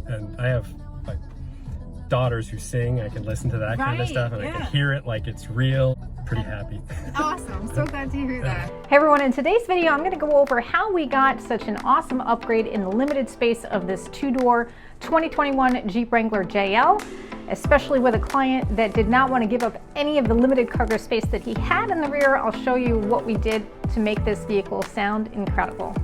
And I have like daughters who sing. I can listen to that kind of stuff, and I can hear it like it's real. Pretty happy. Awesome, so glad to hear that. Hey everyone, in today's video I'm going to go over how we got such an awesome upgrade in the limited space of this two-door 2021 Jeep Wrangler JL, especially with a client that did not want to give up any of the limited cargo space that he had in the rear. I'll show you what we did to make this vehicle sound incredible.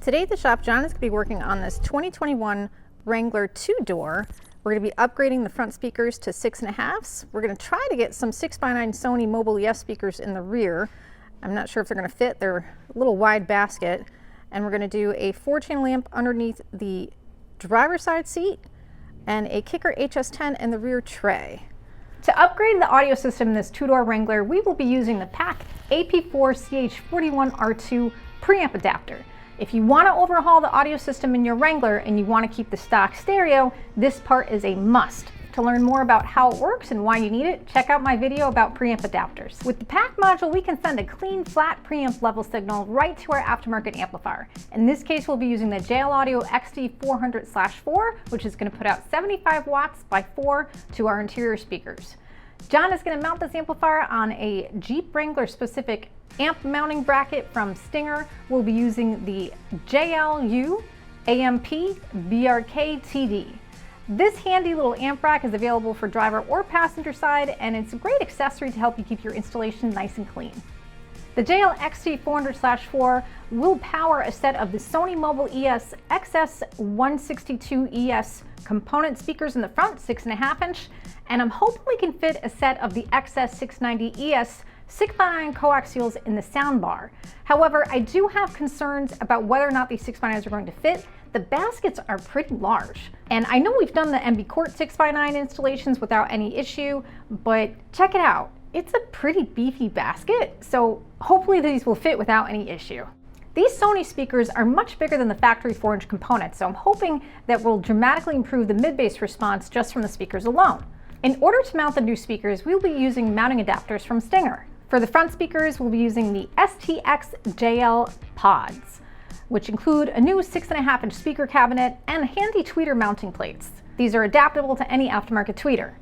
Today at the shop, John is going to be working on this 2021 Wrangler two-door. We're going to be upgrading the front speakers to 6.5s. We're going to try to get some 6x9 Sony Mobile ES speakers in the rear. I'm not sure if they're going to fit. They're a little wide basket. And we're going to do a 4-channel amp underneath the driver's side seat and a Kicker HS10 in the rear tray. To upgrade the audio system in this two-door Wrangler, we will be using the PAC AP4-CH41R2 preamp adapter. If you want to overhaul the audio system in your Wrangler and you want to keep the stock stereo, this part is a must. To learn more about how it works and why you need it, check out my video about preamp adapters. With the PAC module, we can send a clean, flat preamp level signal right to our aftermarket amplifier. In this case, we'll be using the JL Audio XD400/4, which is going to put out 75 watts by 4 to our interior speakers. John is going to mount this amplifier on a Jeep Wrangler specific amp mounting bracket from Stinger. We'll be using the JL AMP-BRK TD. This handy little amp rack is available for driver or passenger side, and it's a great accessory to help you keep your installation nice and clean. The JL XD400/4 will power a set of the Sony Mobile ES XS162ES component speakers in the front, 6.5-inch, and I'm hoping we can fit a set of the XS690ES 6x9 coaxials in the soundbar. However, I do have concerns about whether or not these 6x9s are going to fit. The baskets are pretty large. And I know we've done the MB Court 6x9 installations without any issue, but check it out. It's a pretty beefy basket, so hopefully these will fit without any issue. These Sony speakers are much bigger than the factory 4-inch components, so I'm hoping that we'll dramatically improve the mid-bass response just from the speakers alone. In order to mount the new speakers, we'll be using mounting adapters from Stinger. For the front speakers, we'll be using the STX JL pods, which include a new 6.5-inch speaker cabinet and handy tweeter mounting plates. These are adaptable to any aftermarket tweeter.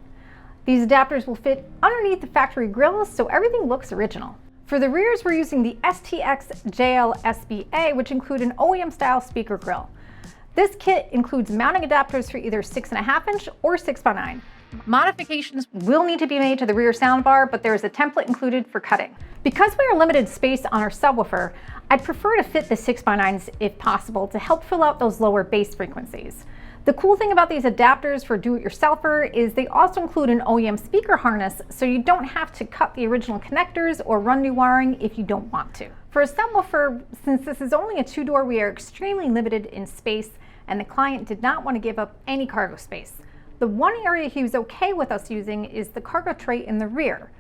These adapters will fit underneath the factory grills, so everything looks original. For the rears, we're using the STX JL SBA, which include an OEM-style speaker grill. This kit includes mounting adapters for either 6.5-inch or 6x9. Modifications will need to be made to the rear soundbar, but there is a template included for cutting. Because we are limited space on our subwoofer, I'd prefer to fit the 6x9s if possible to help fill out those lower bass frequencies. The cool thing about these adapters for do-it-yourselfer is they also include an OEM speaker harness, so you don't have to cut the original connectors or run new wiring if you don't want to. For a subwoofer, since this is only a two-door, we are extremely limited in space, and the client did not want to give up any cargo space. The one area he was okay with us using is the cargo tray in the rear.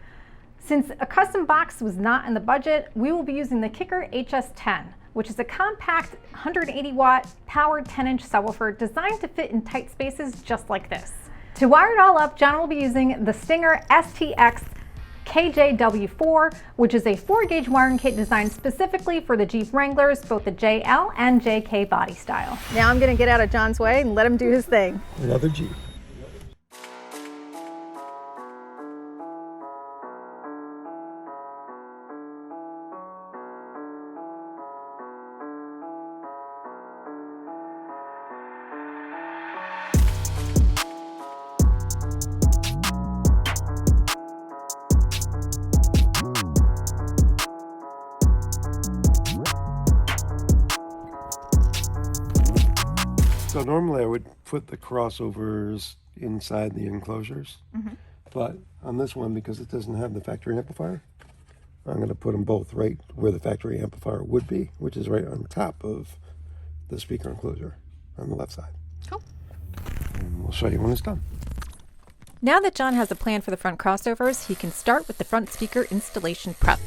Since a custom box was not in the budget, we will be using the Kicker HS10, which is a compact 180-watt powered 10-inch subwoofer designed to fit in tight spaces just like this. To wire it all up, John will be using the Stinger STX KJW4, which is a 4-gauge wiring kit designed specifically for the Jeep Wranglers, both the JL and JK body style. Now I'm going to get out of John's way and let him do his thing. Another Jeep. So normally I would put the crossovers inside the enclosures, but on this one, because it doesn't have the factory amplifier, I'm going to put them both right where the factory amplifier would be, which is right on top of the speaker enclosure on the left side. Cool. And we'll show you when it's done. Now that John has a plan for the front crossovers, he can start with the front speaker installation prep.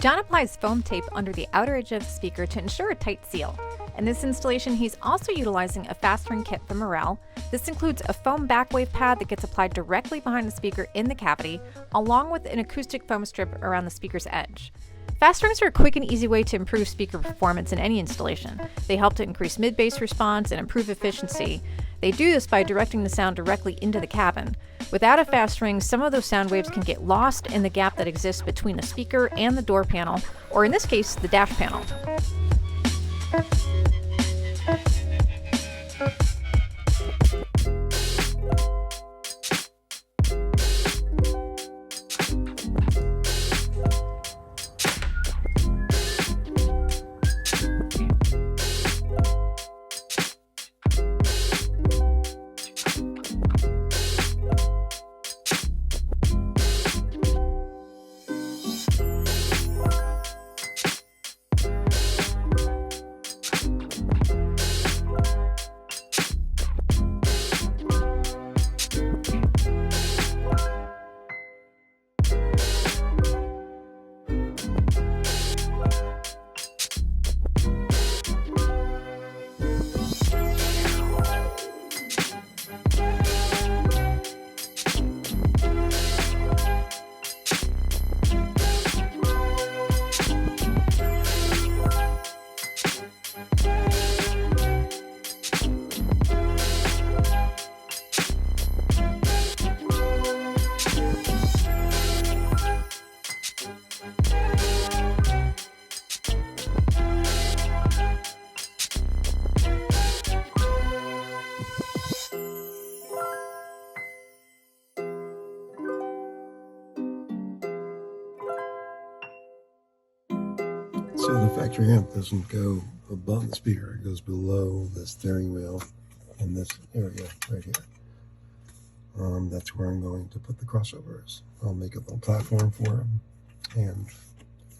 John applies foam tape under the outer edge of the speaker to ensure a tight seal. In this installation, he's also utilizing a fast ring kit from Morel. This includes a foam backwave pad that gets applied directly behind the speaker in the cavity, along with an acoustic foam strip around the speaker's edge. Fast rings are a quick and easy way to improve speaker performance in any installation. They help to increase mid-bass response and improve efficiency. They do this by directing the sound directly into the cabin. Without a fast ring, some of those sound waves can get lost in the gap that exists between the speaker and the door panel, or in this case, the dash panel. So the factory amp doesn't go above the speaker, it goes below the steering wheel in this area right here. That's where I'm going to put the crossovers. I'll make a little platform for them and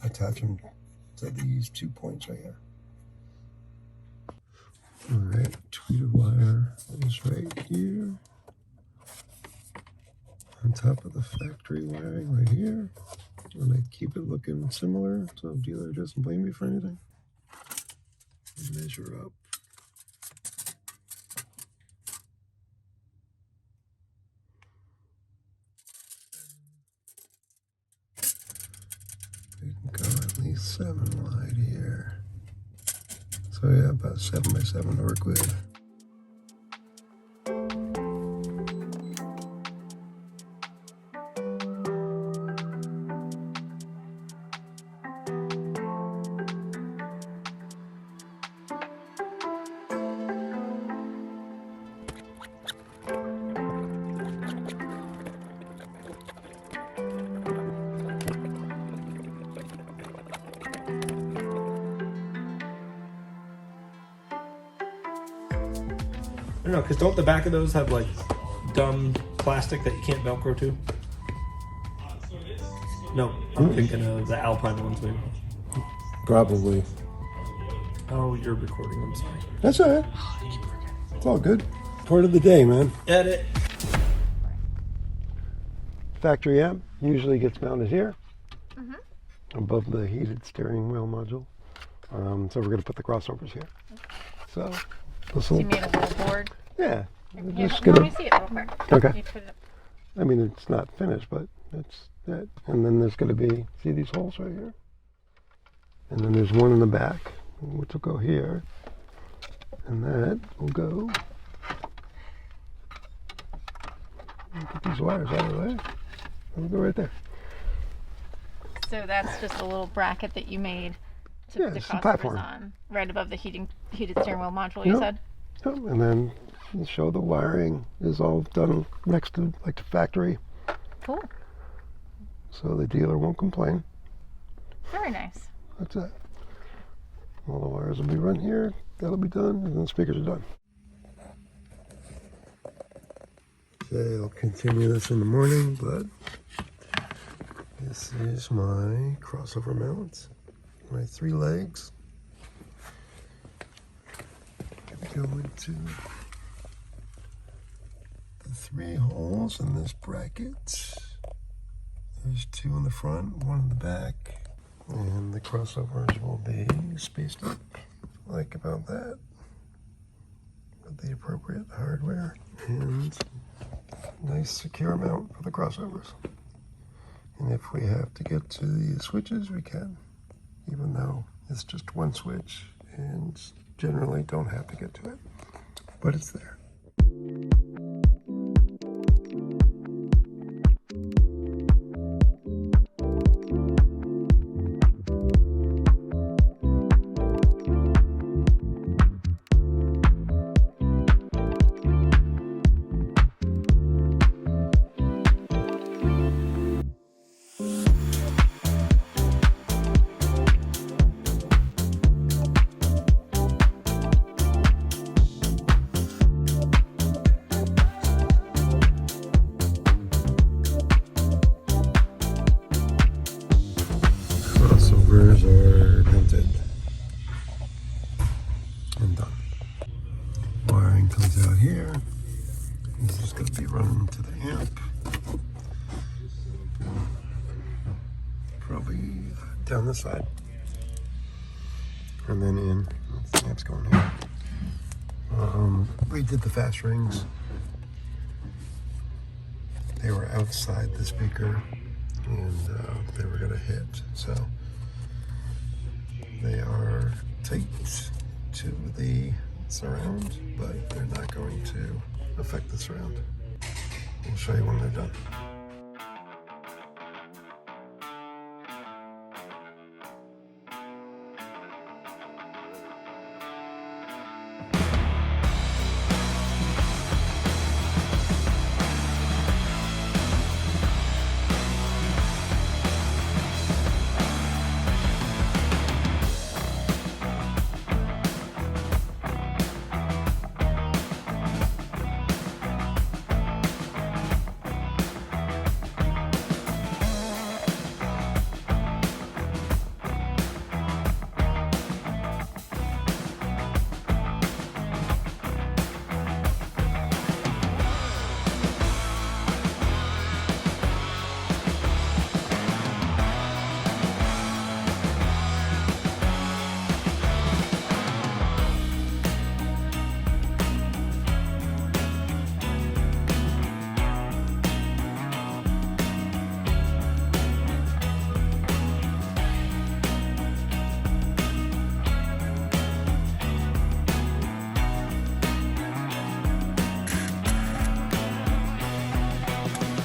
attach them to these 2 points right here. Alright, tweeted wire is right here on top of the factory wiring right here. And I keep it looking similar so dealer doesn't blame me for anything. Measure up. We can go at least 7 wide here. So yeah, about 7 by 7 to work with. I don't know, because don't the back of those have like dumb plastic that you can't Velcro to? No, I'm thinking of the Alpine ones maybe. Probably. Oh, you're recording, I'm sorry. That's alright. It's all good. Part of the day, man. Edit. Factory amp usually gets mounted here, above the heated steering wheel module. So we're going to put the crossovers here. So this So will, you made a little board? yeah. Here, Just let gonna, me see it real quick. okay. You put it up. I mean, it's not finished, but that's that. And then there's going to be, see these holes right here? And then there's one in the back, which will go here. And that will go. Get these wires out of the way. It'll go right there. So that's just a little bracket that you made to Yeah, put the it's a crossovers platform. on, right above the heated steering wheel module, you Yep. said? Yep, and then we'll show the wiring is all done next to like the factory, Cool. so the dealer won't complain. Very nice. That's it. All the wires will be run here. That'll be done, and then the speakers are done. Okay, I'll continue this in the morning, but this is my crossover mount. My 3 legs. Go into the 3 holes in this bracket. There's 2 in the front, 1 in the back, And the crossovers will be spaced up like about that with the appropriate hardware and nice secure mount for the crossovers. And if we have to get to the switches, we can, even though it's just one switch and generally don't have to get to it, but it's there. Crossovers are mounted and done. Wiring comes out here. This is going to be run to the amp. Probably down this side. And then in. The amp's going here. We did the fast rings. They were outside the speaker and they were going to hit. So they are tight to the surround, but they're not going to affect the surround. We'll show you when they're done.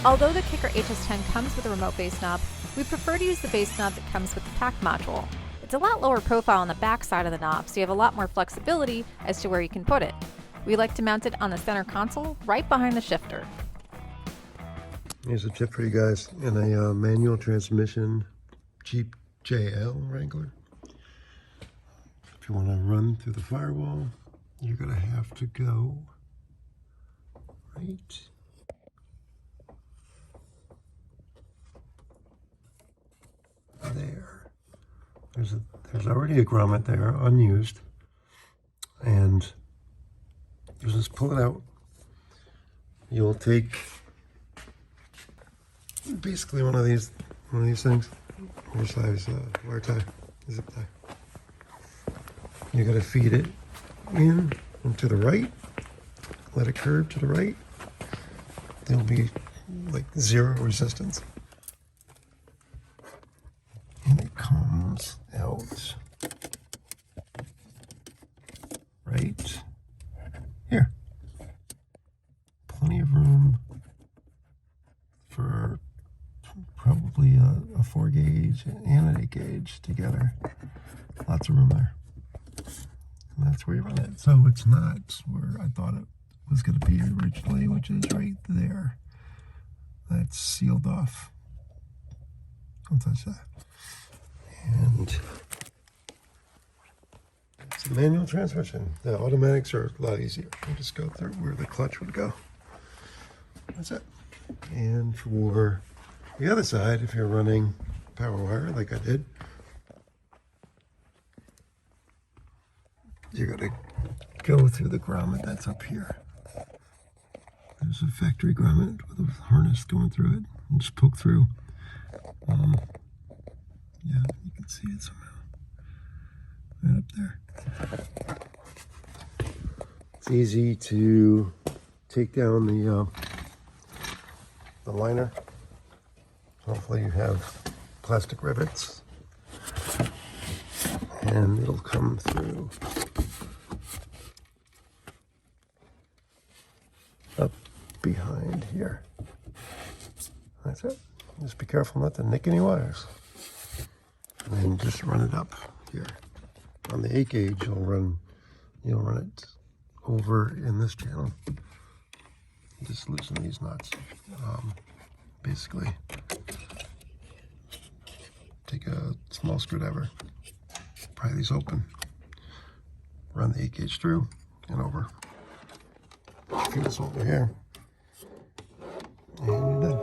Although the Kicker HS10 comes with a remote bass knob, we prefer to use the bass knob that comes with the PAC module. It's a lot lower profile on the back side of the knob, so you have a lot more flexibility as to where you can put it. We like to mount it on the center console, right behind the shifter. Here's a tip for you guys in a manual transmission Jeep JL Wrangler. If you want to run through the firewall, you're going to have to go right there. There's already a grommet there, unused, and you just pull it out. You'll take basically one of these things, oversized wire tie, zip tie. You got to feed it in and to the right. Let it curve to the right. There'll be like zero resistance. And it comes out right here. Plenty of room for probably a 4 gauge and an 8 gauge together. Lots of room there. And that's where you run it. So it's not where I thought it was going to be originally, which is right there. That's sealed off. Don't touch that. And it's a manual transmission. The automatics are a lot easier. You just go through where the clutch would go. That's it. And for the other side, if you're running power wire like I did, you're going to go through the grommet that's up here. There's a factory grommet with a harness going through it. And just poke through. Yeah, you can can see it somehow. Right up there. It's easy to take down the liner. Hopefully you have plastic rivets, and it'll come through up behind here. That's it. Just be careful not to nick any wires. And then just run it up here. On the 8 gauge, you'll run it over in this channel. Just loosen these nuts. Basically, take a small screwdriver, pry these open, run the 8 gauge through and over. Get this over here, and you're done.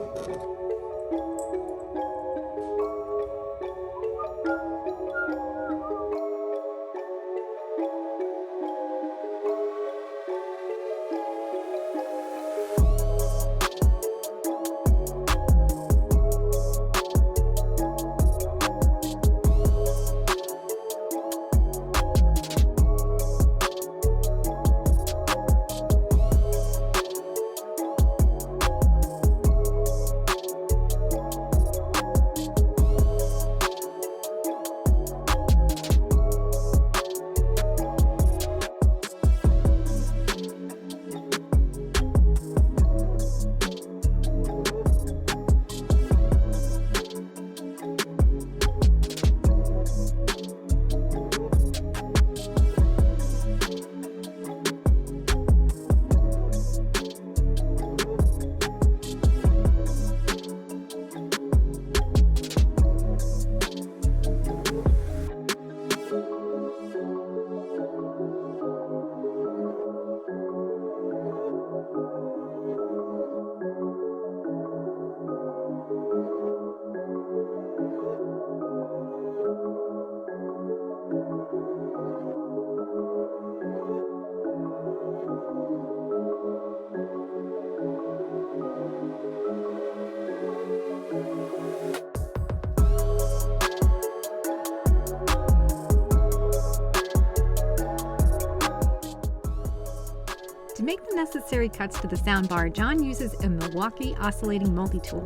To make the necessary cuts to the soundbar, John uses a Milwaukee oscillating multi-tool.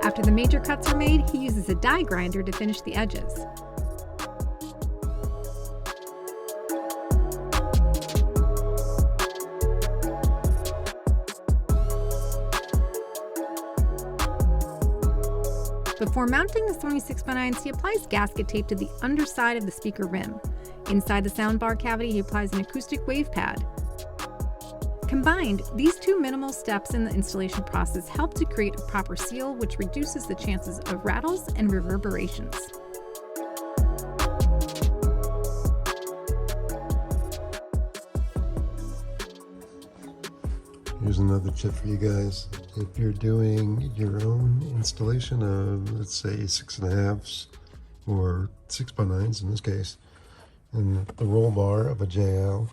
After the major cuts are made, he uses a die grinder to finish the edges. Before mounting the Sony 6x9s, he applies gasket tape to the underside of the speaker rim. Inside the soundbar cavity, he applies an acoustic wave pad. Combined, these two minimal steps in the installation process help to create a proper seal, which reduces the chances of rattles and reverberations. Here's another tip for you guys. If you're doing your own installation of, let's say, 6.5s or 6x9s in this case, and the roll bar of a JL,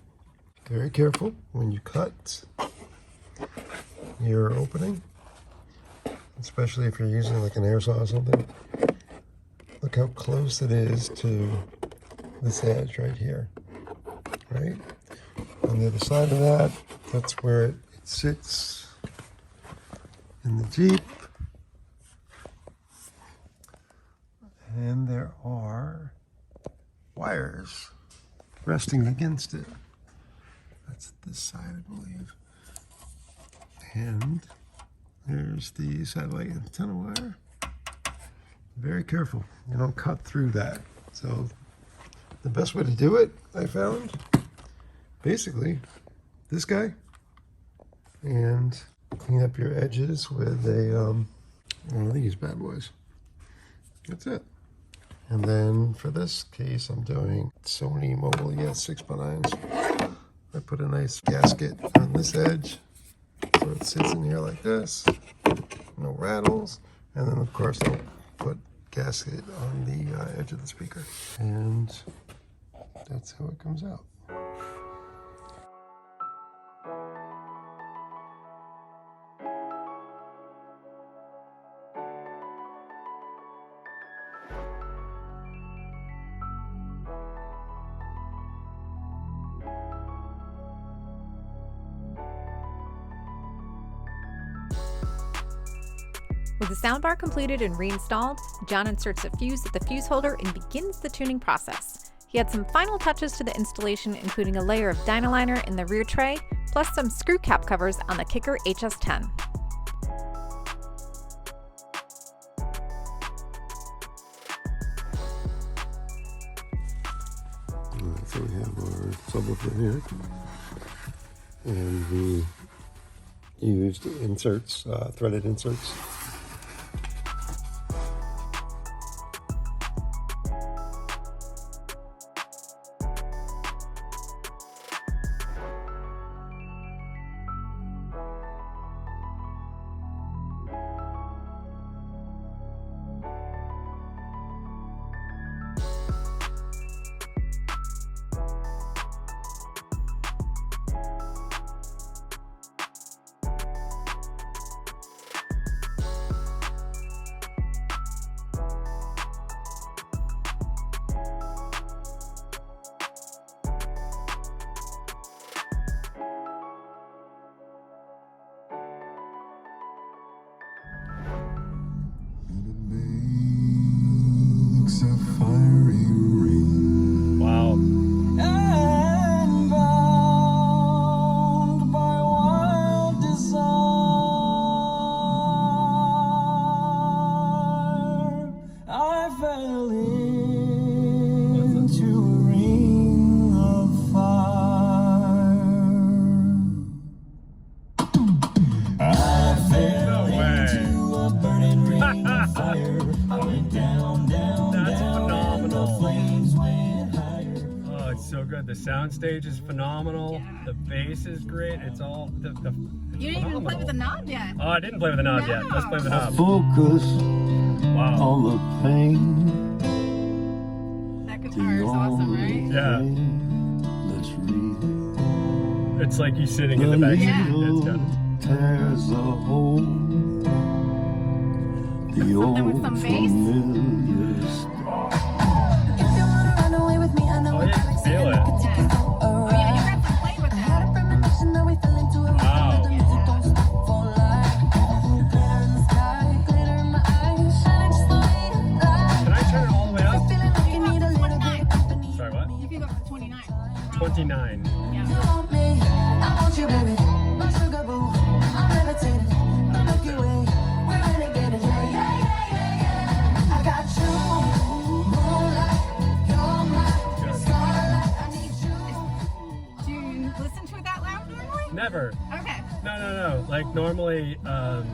very careful when you cut your opening, especially if you're using like an air saw or something. Look how close it is to this edge right here, right? On the other side of that, that's where it sits in the Jeep, and there are wires resting against it. That's this side, I believe. And there's the satellite antenna wire. Very careful, you don't cut through that. So the best way to do it, I found, basically this guy, and clean up your edges with a one of these bad boys. That's it. And then for this case, I'm doing Sony Mobile ES 6x9s. I put a nice gasket on this edge, so it sits in here like this, no rattles. And then of course I'll put gasket on the edge of the speaker, and that's how it comes out. With the soundbar completed and reinstalled, John inserts a fuse at the fuse holder and begins the tuning process. He had some final touches to the installation, including a layer of Dynaliner in the rear tray, plus some screw cap covers on the Kicker HS10. So we have our subwoofer here, and we used inserts, threaded inserts. Wow. So good. The soundstage is phenomenal. Yeah. The bass is great. It's all You didn't even play with the knob yet. Oh, I didn't play with the knob yet. Let's play with the knob. Focus on the pain. That guitar is awesome, right? Yeah. Let's read it. It's like you sitting in the back seat. Yeah. It's good. Tears a hole. The old with some bass? familiar stuff. Oh, yeah, you can feel it. Oh yeah, you have to play with that. Wow. Can I turn it all the way up? You can go to 29. Sorry, what? You can go to 29. 29. Yeah. Do you listen to it that loud normally? Never. Okay. No. Like normally, turn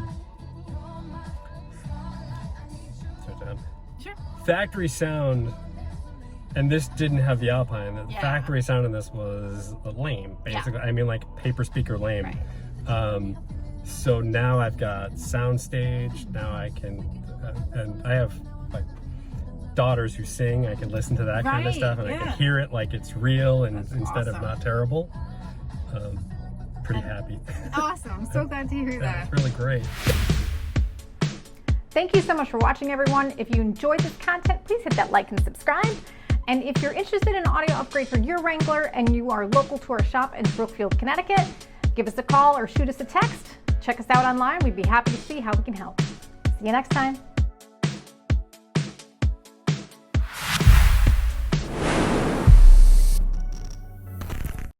it down. Sure. Factory sound, and this didn't have the Alpine. The Yeah. factory sound in this was lame, basically. Yeah. I mean, like paper speaker lame. Right. So now I've got soundstage. Now I can, and I have like daughters who sing. I can listen to that kind of Right, stuff, and I yeah. can hear it like it's real, and That's instead of awesome. not terrible. Pretty happy. Awesome. So glad to hear Yeah, that. it's really great. Thank you so much for watching, everyone. If you enjoyed this content, please hit that like and subscribe. And if you're interested in an audio upgrade for your Wrangler and you are local to our shop in Brookfield, Connecticut, give us a call or shoot us a text. Check us out online. We'd be happy to see how we can help. See you next time.